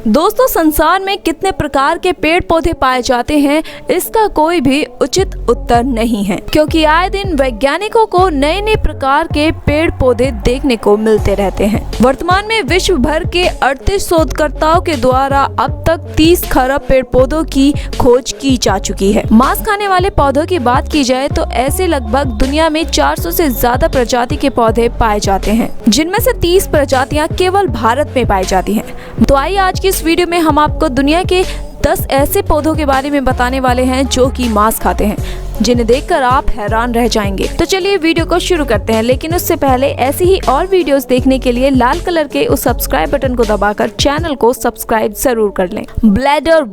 दोस्तों, संसार में कितने प्रकार के पेड़ पौधे पाए जाते हैं, इसका कोई भी उचित उत्तर नहीं है, क्योंकि आए दिन वैज्ञानिकों को नए नए प्रकार के पेड़ पौधे देखने को मिलते रहते हैं। वर्तमान में विश्व भर के 38 शोधकर्ताओं के द्वारा अब तक 30 खरब पेड़ पौधों की खोज की जा चुकी है। मांस खाने वाले पौधों की बात की जाए तो ऐसे लगभग दुनिया में 400 से ज्यादा प्रजाति के पौधे पाए जाते हैं, जिनमें से 30 प्रजातियां केवल भारत में पाई जाती हैं। तो आइए आज की इस वीडियो में हम आपको दुनिया के 10 ऐसे पौधों के बारे में बताने वाले हैं जो कि मांस खाते हैं, जिन्हें देखकर आप हैरान रह जाएंगे। तो चलिए वीडियो को शुरू करते हैं, लेकिन उससे पहले ऐसी ही और वीडियोस देखने के लिए लाल कलर के उस सब्सक्राइब बटन को दबाकर चैनल को सब्सक्राइब जरूर कर लें। ब्लैडर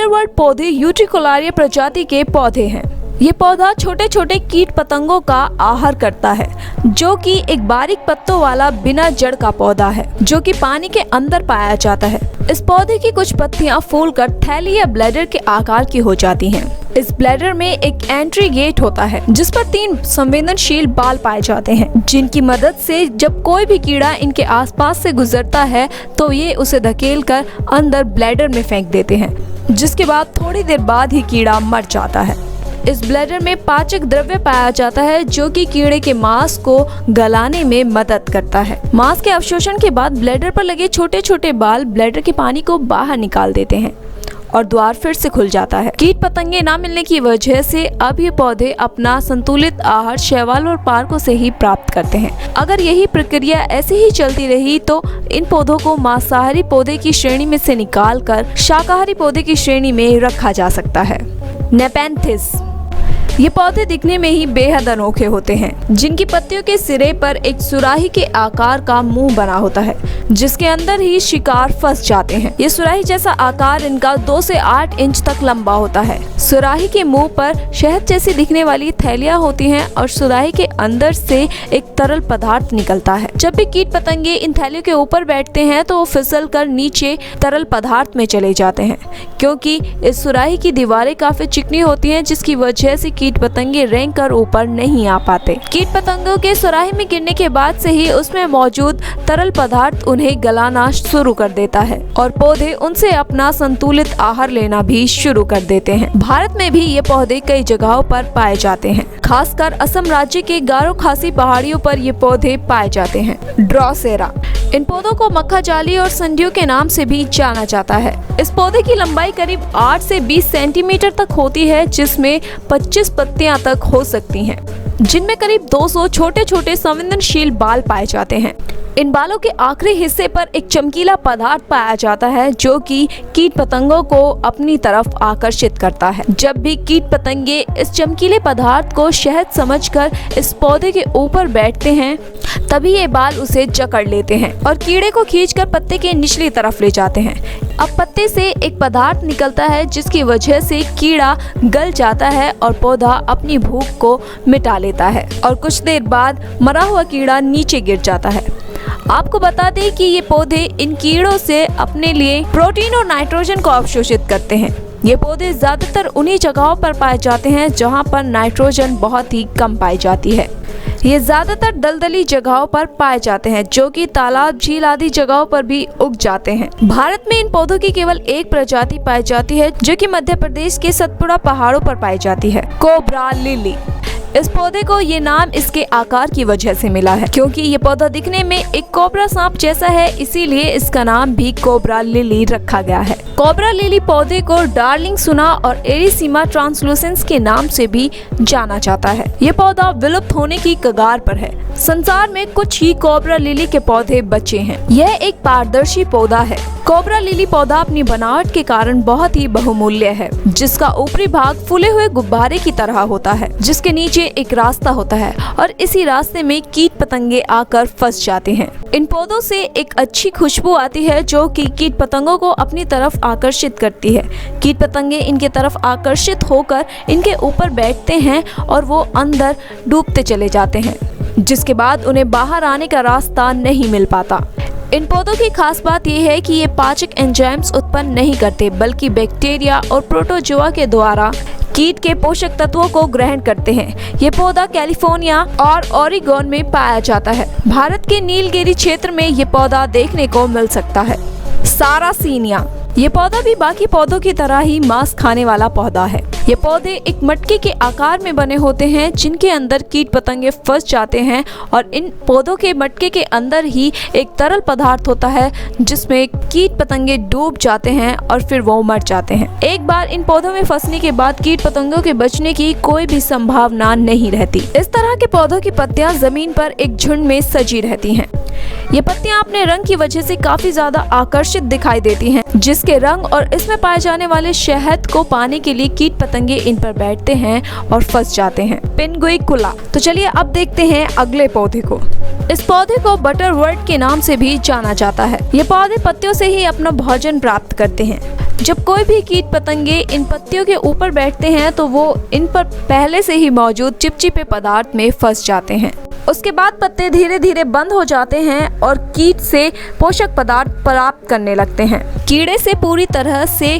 वर्ड पौधे यूट्रिकुलारिया प्रजाति के पौधे हैं। ये पौधा छोटे छोटे कीट पतंगों का आहार करता है, जो कि एक बारीक पत्तों वाला बिना जड़ का पौधा है, जो कि पानी के अंदर पाया जाता है। इस पौधे की कुछ पत्तियां फूलकर थैली या ब्लैडर के आकार की हो जाती हैं। इस ब्लैडर में एक एंट्री गेट होता है, जिस पर 3 संवेदनशील बाल पाए जाते हैं, जिनकी मदद से जब कोई भी कीड़ा इनके आसपास से गुजरता है तो ये उसे धकेलकर अंदर ब्लैडर में फेंक देते हैं, जिसके बाद थोड़ी देर बाद ही कीड़ा मर जाता है। इस ब्लैडर में पाचक द्रव्य पाया जाता है, जो कि कीड़े के मांस को गलाने में मदद करता है। मांस के अवशोषण के बाद ब्लैडर पर लगे छोटे छोटे बाल ब्लैडर के पानी को बाहर निकाल देते हैं और द्वार फिर से खुल जाता है। कीट पतंगे न मिलने की वजह से अब ये पौधे अपना संतुलित आहार शैवाल और पार्कों से ही प्राप्त करते हैं। अगर यही प्रक्रिया ऐसे ही चलती रही तो इन पौधों को मांसाहारी पौधे की श्रेणी में से निकालकर शाकाहारी पौधे की श्रेणी में रखा जा सकता है। नेपेंथिस, ये पौधे दिखने में ही बेहद अनोखे होते हैं, जिनकी पत्तियों के सिरे पर एक सुराही के आकार का मुंह बना होता है, जिसके अंदर ही शिकार फंस जाते हैं। ये सुराही जैसा आकार इनका 2 से 8 इंच तक लंबा होता है। सुराही के मुंह पर शहद जैसी दिखने वाली थैलियां होती हैं और सुराही के अंदर से एक तरल पदार्थ निकलता है। जब भी कीट पतंगे इन थैलियों के ऊपर बैठते हैं तो वो फिसल कर नीचे तरल पदार्थ में चले जाते हैं, क्योंकि इस सुराही की दीवारें काफी चिकनी होती हैं, जिसकी वजह से कीट पतंगे रेंग कर ऊपर नहीं आ पाते। कीट पतंगों के सुराही में गिरने के बाद से ही उसमें मौजूद तरल पदार्थ उन्हें गलाना शुरू कर देता है और पौधे उनसे अपना संतुलित आहार लेना भी शुरू कर देते हैं। भारत में भी ये पौधे कई जगहों पर पाए जाते हैं, खासकर असम राज्य के गारो खासी पहाड़ियों पर ये पौधे पाए जाते हैं। ड्रोसेरा, इन पौधों को मक्खा जाली और संडियों के नाम से भी जाना जाता है। इस पौधे की लंबाई करीब 8 से 20 सेंटीमीटर तक होती है, जिसमें 25 पत्तियां तक हो सकती हैं, जिनमें करीब 200 छोटे छोटे संवेदनशील बाल पाए जाते हैं। इन बालों के आखिरी हिस्से पर एक चमकीला पदार्थ पाया जाता है, जो कि कीट पतंगों को अपनी तरफ आकर्षित करता है। जब भी कीट पतंगे इस चमकीले पदार्थ को शहद समझकर इस पौधे के ऊपर बैठते हैं, तभी ये बाल उसे जकड़ लेते हैं और कीड़े को खींचकर पत्ते के निचली तरफ ले जाते हैं। अब पत्ते से एक पदार्थ निकलता है, जिसकी वजह से कीड़ा गल जाता है और पौधा अपनी भूख को मिटा लेता है और कुछ देर बाद मरा हुआ कीड़ा नीचे गिर जाता है। आपको बता दें कि ये पौधे इन कीड़ों से अपने लिए प्रोटीन और नाइट्रोजन को अवशोषित करते हैं। ये पौधे ज्यादातर उन्हीं जगहों पर पाए जाते हैं जहां पर नाइट्रोजन बहुत ही कम पाई जाती है। ये ज्यादातर दलदली जगहों पर पाए जाते हैं, जो कि तालाब, झील आदि जगहों पर भी उग जाते हैं। भारत में इन पौधों की केवल एक प्रजाति पाई जाती है, जो कि मध्य प्रदेश के सतपुड़ा पहाड़ों पर पाई जाती है, कोबरा लिली। इस पौधे को ये नाम इसके आकार की वजह से मिला है, क्योंकि ये पौधा दिखने में एक कोबरा सांप जैसा है, इसीलिए इसका नाम भी कोबरा लिली रखा गया है। कोबरा लिली पौधे को डार्लिंग सुना और एरिसीमा ट्रांसलूसेंस के नाम से भी जाना जाता है। ये पौधा विलुप्त होने की कगार पर है। संसार में कुछ ही कोबरा लिली के पौधे बचे हैं। यह एक पारदर्शी पौधा है। कोबरा लिली पौधा अपनी बनावट के कारण बहुत ही बहुमूल्य है, जिसका ऊपरी भाग फूले हुए गुब्बारे की तरह होता है, जिसके नीचे एक रास्ता होता है और इसी रास्ते में कीट पतंगे आकर फंस जाते हैं। इन पौधों से एक अच्छी खुशबू आती है, जो कि कीट पतंगों को अपनी तरफ आकर्षित करती है। कीट पतंगे इनके तरफ आकर्षित होकर इनके ऊपर बैठते हैं और वो अंदर डूबते चले जाते हैं, जिसके बाद उन्हें बाहर आने का रास्ता नहीं मिल पाता। इन पौधों की खास बात यह है कि ये पाचक एंजाइम्स उत्पन्न नहीं करते, बल्कि बैक्टीरिया और प्रोटोजोआ के द्वारा कीट के पोषक तत्वों को ग्रहण करते हैं। ये पौधा कैलिफोर्निया और ओरेगोन में पाया जाता है। भारत के नीलगिरी क्षेत्र में ये पौधा देखने को मिल सकता है। सारासीनिया। ये पौधा भी बाकी पौधों की तरह ही मांस खाने वाला पौधा है। ये पौधे एक मटके के आकार में बने होते हैं जिनके अंदर कीट पतंगे फंस जाते हैं और इन पौधों के मटके के अंदर ही एक तरल पदार्थ होता है जिसमें कीट पतंगे डूब जाते हैं और फिर वो मर जाते हैं। एक बार इन पौधों में फंसने के बाद कीट पतंगों के बचने की कोई भी संभावना नहीं रहती। इस तरह के पौधों की पत्तियां जमीन पर एक झुंड में सजी रहती हैं। ये पत्तियां अपने रंग की वजह से काफी ज्यादा आकर्षित दिखाई देती हैं, जिसके रंग और इसमें पाए जाने वाले शहद को पाने के लिए कीट पतंगे इन पर बैठते हैं और फंस जाते हैं। पिनगुइकुला। तो चलिए अब देखते हैं अगले पौधे को। इस पौधे को बटरवर्ट के नाम से भी जाना जाता है। ये पौधे पत्तियों से ही अपना भोजन प्राप्त करते हैं। जब कोई भी कीट पतंगे इन पत्तियों के ऊपर बैठते हैं तो वो इन पर पहले से ही मौजूद चिपचिपे पदार्थ में फंस जाते हैं। उसके बाद पत्ते धीरे धीरे बंद हो जाते हैं और कीट से पोषक पदार्थ प्राप्त करने लगते हैं। कीड़े से पूरी तरह से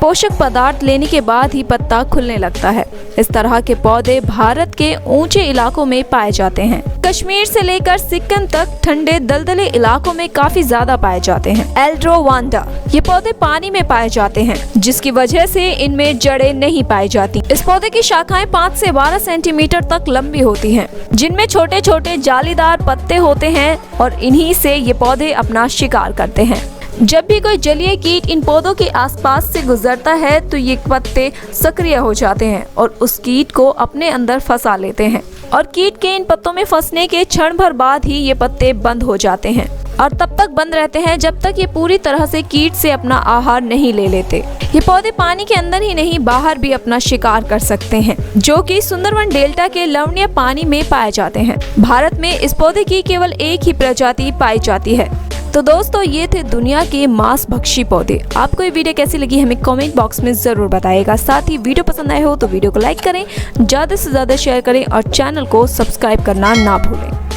पोषक पदार्थ लेने के बाद ही पत्ता खुलने लगता है। इस तरह के पौधे भारत के ऊंचे इलाकों में पाए जाते हैं। कश्मीर से लेकर सिक्किम तक ठंडे दलदले इलाकों में काफी ज्यादा पाए जाते हैं। एल्ड्रोवांडा। ये पौधे पानी में पाए जाते हैं जिसकी वजह से इनमें जड़ें नहीं पाई जाती। इस पौधे की शाखाएं 5 से 12 सेंटीमीटर तक लंबी होती हैं, जिनमें छोटे छोटे जालीदार पत्ते होते हैं और इन्हीं से ये पौधे अपना शिकार करते हैं। जब भी कोई जलीय कीट इन पौधों के आसपास से गुजरता है तो ये पत्ते सक्रिय हो जाते हैं और उस कीट को अपने अंदर फंसा लेते हैं और कीट के इन पत्तों में फंसने के क्षण भर बाद ही ये पत्ते बंद हो जाते हैं और तब तक बंद रहते हैं जब तक ये पूरी तरह से कीट से अपना आहार नहीं ले लेते। ये पौधे पानी के अंदर ही नहीं बाहर भी अपना शिकार कर सकते हैं, जो कि सुंदरवन डेल्टा के लवणीय पानी में पाए जाते हैं। भारत में इस पौधे की केवल एक ही प्रजाति पाई जाती है। तो दोस्तों ये थे दुनिया के मांस भक्षी पौधे। आपको ये वीडियो कैसी लगी हमें कमेंट बॉक्स में जरूर बताइएगा। साथ ही वीडियो पसंद आए हो तो वीडियो को लाइक करें, ज्यादा से ज्यादा शेयर करें और चैनल को सब्सक्राइब करना ना भूलें।